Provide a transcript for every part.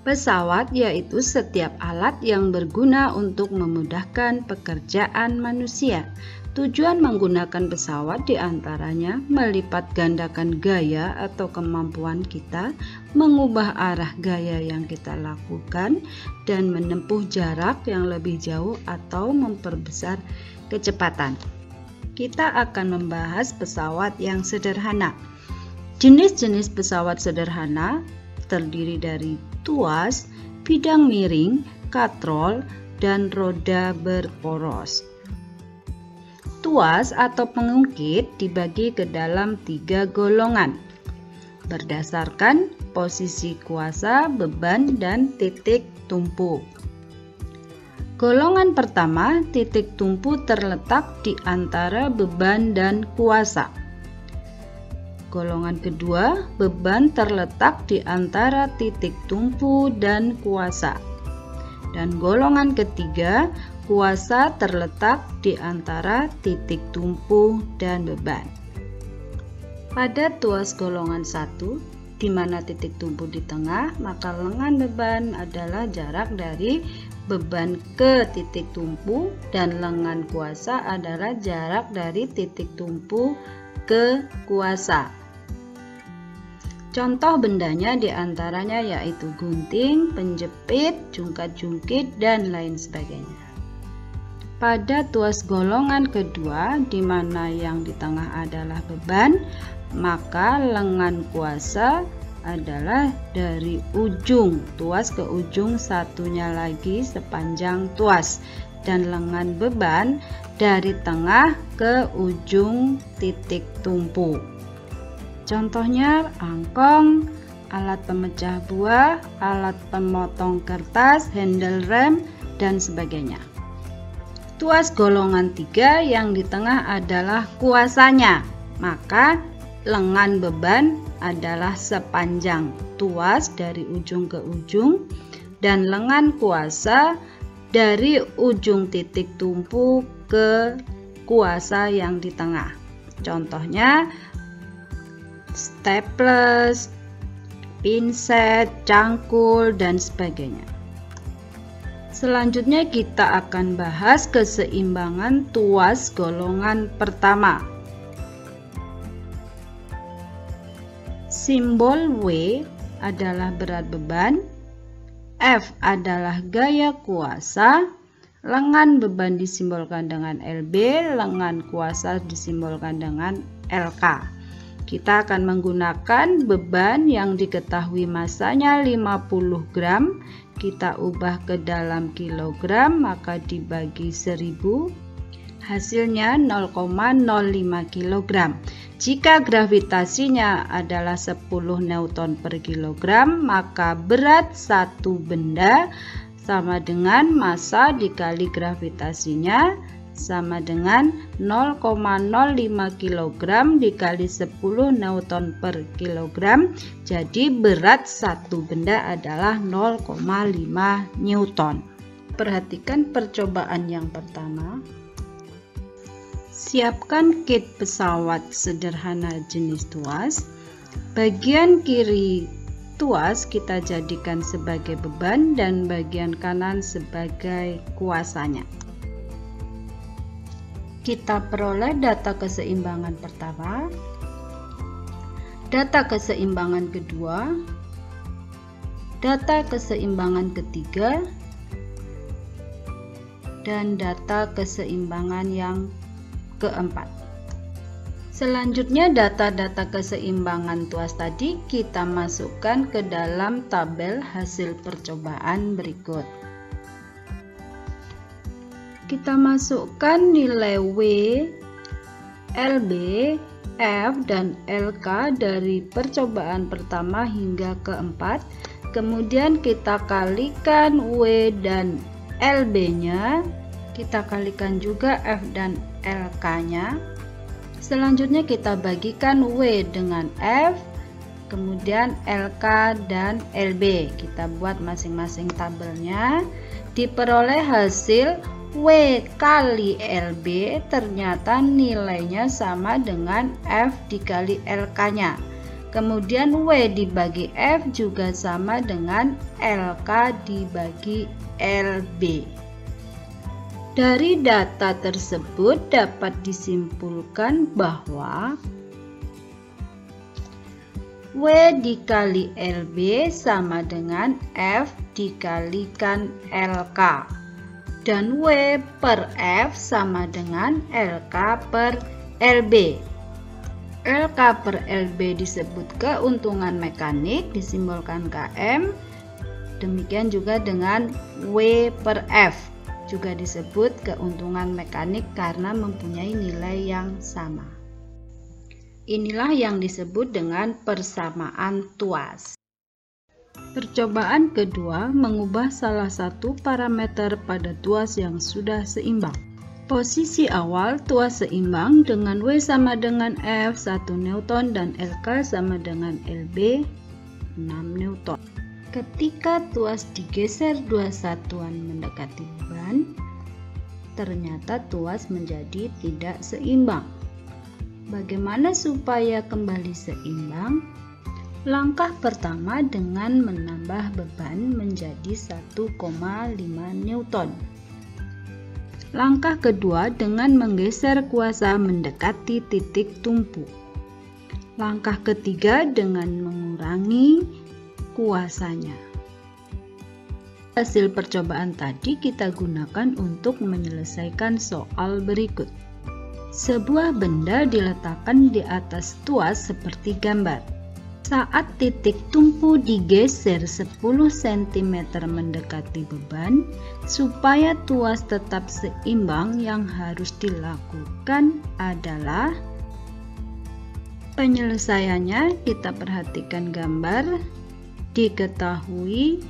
Pesawat yaitu setiap alat yang berguna untuk memudahkan pekerjaan manusia. Tujuan menggunakan pesawat diantaranya melipat gandakan gaya atau kemampuan kita, mengubah arah gaya yang kita lakukan, dan menempuh jarak yang lebih jauh atau memperbesar kecepatan. Kita akan membahas pesawat yang sederhana. Jenis-jenis pesawat sederhana terdiri dari tuas, bidang miring, katrol, dan roda berporos. Tuas atau pengungkit dibagi ke dalam 3 golongan berdasarkan posisi kuasa, beban, dan titik tumpu. Golongan pertama, titik tumpu terletak di antara beban dan kuasa. Golongan kedua, beban terletak di antara titik tumpu dan kuasa. Dan golongan ketiga, kuasa terletak di antara titik tumpu dan beban. Pada tuas golongan 1, di mana titik tumpu di tengah, maka lengan beban adalah jarak dari beban ke titik tumpu dan lengan kuasa adalah jarak dari titik tumpu ke kuasa. Contoh bendanya diantaranya yaitu gunting, penjepit, jungkat-jungkit, dan lain sebagainya. Pada tuas golongan kedua, di mana yang di tengah adalah beban, maka lengan kuasa adalah dari ujung tuas ke ujung satunya lagi sepanjang tuas, dan lengan beban dari tengah ke ujung titik tumpu. Contohnya angkong, alat pemecah buah, alat pemotong kertas, handle rem, dan sebagainya. Tuas golongan 3 yang di tengah adalah kuasanya, maka lengan beban adalah sepanjang tuas dari ujung ke ujung, dan lengan kuasa dari ujung titik tumpu ke kuasa yang di tengah. Contohnya staples, pinset, cangkul, dan sebagainya. Selanjutnya kita akan bahas keseimbangan tuas golongan pertama. Simbol W adalah berat beban, F adalah gaya kuasa, lengan beban disimbolkan dengan LB, lengan kuasa disimbolkan dengan LK. Kita akan menggunakan beban yang diketahui masanya 50 gram, kita ubah ke dalam kilogram, maka dibagi 1000, hasilnya 0,05 kg. Jika gravitasinya adalah 10 Newton per kilogram, maka berat satu benda sama dengan massa dikali gravitasinya sama dengan 0,05 kg dikali 10 Newton per kilogram. Jadi berat satu benda adalah 0,5 Newton. Perhatikan percobaan yang pertama. Siapkan kit pesawat sederhana jenis tuas. Bagian kiri tuas kita jadikan sebagai beban dan bagian kanan sebagai kuasanya. Kita peroleh data keseimbangan pertama, data keseimbangan kedua, data keseimbangan ketiga, dan data keseimbangan yang keempat. Selanjutnya data-data keseimbangan tuas tadi kita masukkan ke dalam tabel hasil percobaan berikut. Kita masukkan nilai W, LB, F, dan LK dari percobaan pertama hingga keempat. Kemudian kita kalikan W dan LB-nya, kita kalikan juga F dan LK-nya. Selanjutnya kita bagikan W dengan F, kemudian LK dan LB. Kita buat masing-masing tabelnya. Diperoleh hasil W kali LB ternyata nilainya sama dengan F dikali LK-nya. Kemudian W dibagi F juga sama dengan LK dibagi LB. Dari data tersebut dapat disimpulkan bahwa W dikali LB sama dengan F dikalikan LK, dan W per F sama dengan LK per LB. LK per LB disebut keuntungan mekanik, disimbolkan KM. Demikian juga dengan W per F, juga disebut keuntungan mekanik karena mempunyai nilai yang sama. Inilah yang disebut dengan persamaan tuas. Percobaan kedua mengubah salah satu parameter pada tuas yang sudah seimbang. Posisi awal tuas seimbang dengan W sama dengan F 1 Newton dan LK sama dengan LB 6 Newton. Ketika tuas digeser dua satuan mendekati beban, ternyata tuas menjadi tidak seimbang. Bagaimana supaya kembali seimbang? Langkah pertama dengan menambah beban menjadi 1,5 Newton. Langkah kedua dengan menggeser kuasa mendekati titik tumpu. Langkah ketiga dengan mengurangi kuasanya. Hasil percobaan tadi kita gunakan untuk menyelesaikan soal berikut. Sebuah benda diletakkan di atas tuas seperti gambar. Saat titik tumpu digeser 10 cm mendekati beban, supaya tuas tetap seimbang yang harus dilakukan adalah penyelesaiannya. Kita perhatikan gambar, diketahui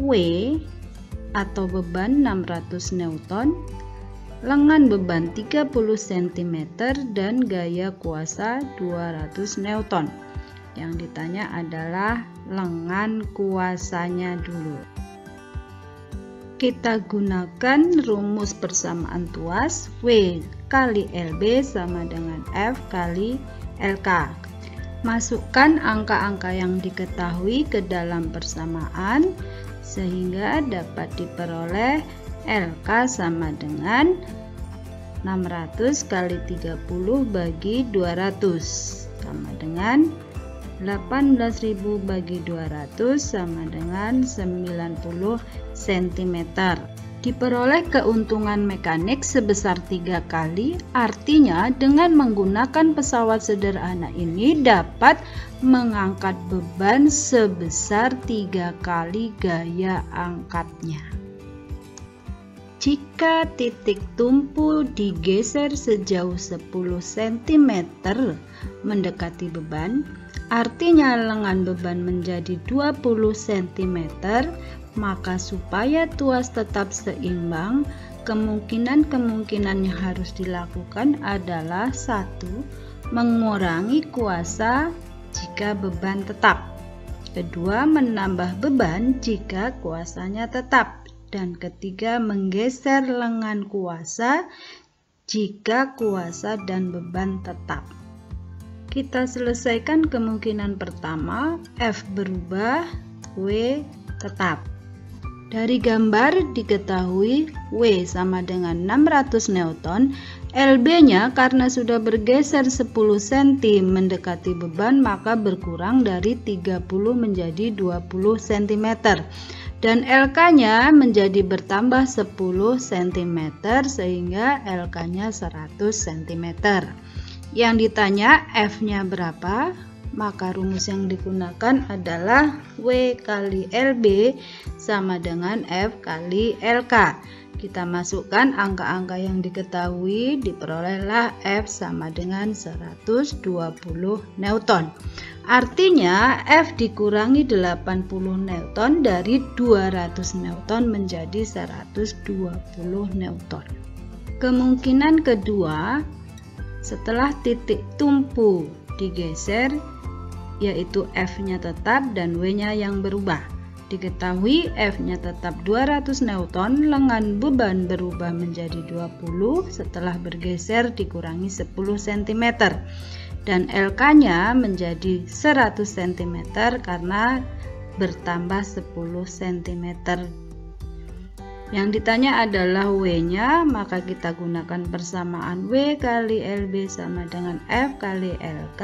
W atau beban 600 Newton, lengan beban 30 cm dan gaya kuasa 200 Newton. Yang ditanya adalah lengan kuasanya dulu. Kita gunakan rumus persamaan tuas W kali LB sama dengan F kali LK. Masukkan angka-angka yang diketahui ke dalam persamaan sehingga dapat diperoleh LK sama dengan 600 kali 30 bagi 200 sama dengan 18.000 bagi 200 sama dengan 90 cm. Diperoleh keuntungan mekanik sebesar 3 kali, artinya dengan menggunakan pesawat sederhana ini dapat mengangkat beban sebesar 3 kali gaya angkatnya. Jika titik tumpu digeser sejauh 10 cm mendekati beban, artinya lengan beban menjadi 20 cm, maka supaya tuas tetap seimbang, kemungkinan-kemungkinan yang harus dilakukan adalah 1. Mengurangi kuasa jika beban tetap. 2. Menambah beban jika kuasanya tetap. Dan ketiga, menggeser lengan kuasa jika kuasa dan beban tetap. Kita selesaikan kemungkinan pertama, F berubah, W tetap. Dari gambar diketahui W sama dengan 600 Newton, LB-nya karena sudah bergeser 10 cm mendekati beban maka berkurang dari 30 menjadi 20 cm. Dan LK-nya menjadi bertambah 10 cm sehingga LK-nya 100 cm. Yang ditanya F-nya berapa? Maka rumus yang digunakan adalah W kali LB sama dengan F kali LK. Kita masukkan angka-angka yang diketahui, diperolehlah F sama dengan 120 Newton. Artinya F dikurangi 80 Newton dari 200 Newton menjadi 120 Newton. Kemungkinan kedua, setelah titik tumpu digeser, yaitu F-nya tetap dan W-nya yang berubah. Diketahui F-nya tetap 200 Newton, lengan beban berubah menjadi 20 setelah bergeser dikurangi 10 cm. dan LK-nya menjadi 100 cm karena bertambah 10 cm. Yang ditanya adalah W-nya, maka kita gunakan persamaan W kali LB sama dengan F kali LK.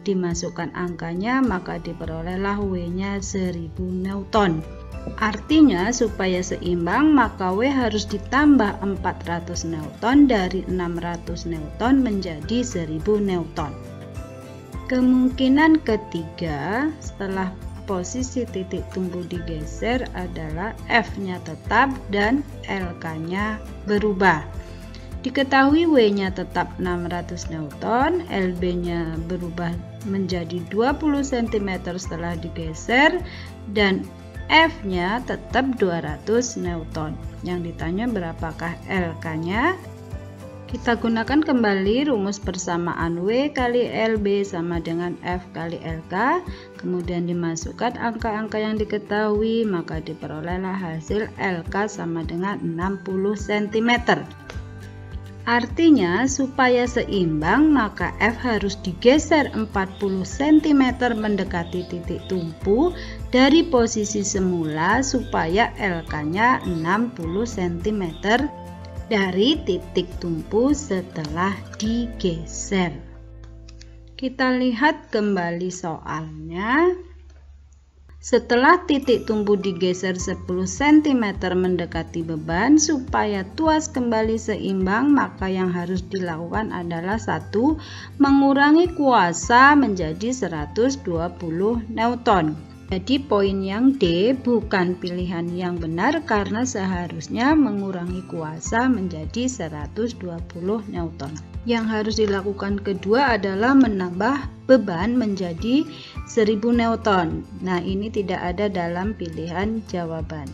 Dimasukkan angkanya, maka diperolehlah W-nya 1000 Newton. Artinya supaya seimbang maka W harus ditambah 400 Newton dari 600 Newton menjadi 1000 Newton. Kemungkinan ketiga setelah posisi titik tumpu digeser adalah F-nya tetap dan LK-nya berubah. Diketahui W-nya tetap 600 Newton, LB-nya berubah menjadi 20 cm setelah digeser, dan F-nya tetap 200 Newton. Yang ditanya berapakah LK-nya? Kita gunakan kembali rumus persamaan W kali LB sama dengan F kali LK. Kemudian dimasukkan angka-angka yang diketahui, maka diperolehlah hasil LK sama dengan 60 cm. Artinya supaya seimbang maka F harus digeser 40 cm mendekati titik tumpu dari posisi semula supaya LK-nya 60 cm dari titik tumpu setelah digeser. Kita lihat kembali soalnya. Setelah titik tumpu digeser 10 cm mendekati beban, supaya tuas kembali seimbang, maka yang harus dilakukan adalah 1. Mengurangi kuasa menjadi 120 Newton. Jadi poin yang D bukan pilihan yang benar karena seharusnya mengurangi kuasa menjadi 120 Newton. Yang harus dilakukan kedua adalah menambah beban menjadi 1000 Newton. Nah, ini tidak ada dalam pilihan jawaban.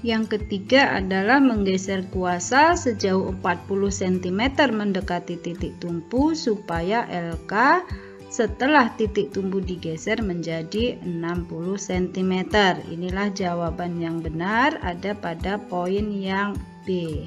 Yang ketiga adalah menggeser kuasa sejauh 40 cm mendekati titik tumpu supaya LK setelah titik tumpu digeser menjadi 60 cm. Inilah jawaban yang benar ada pada poin yang B.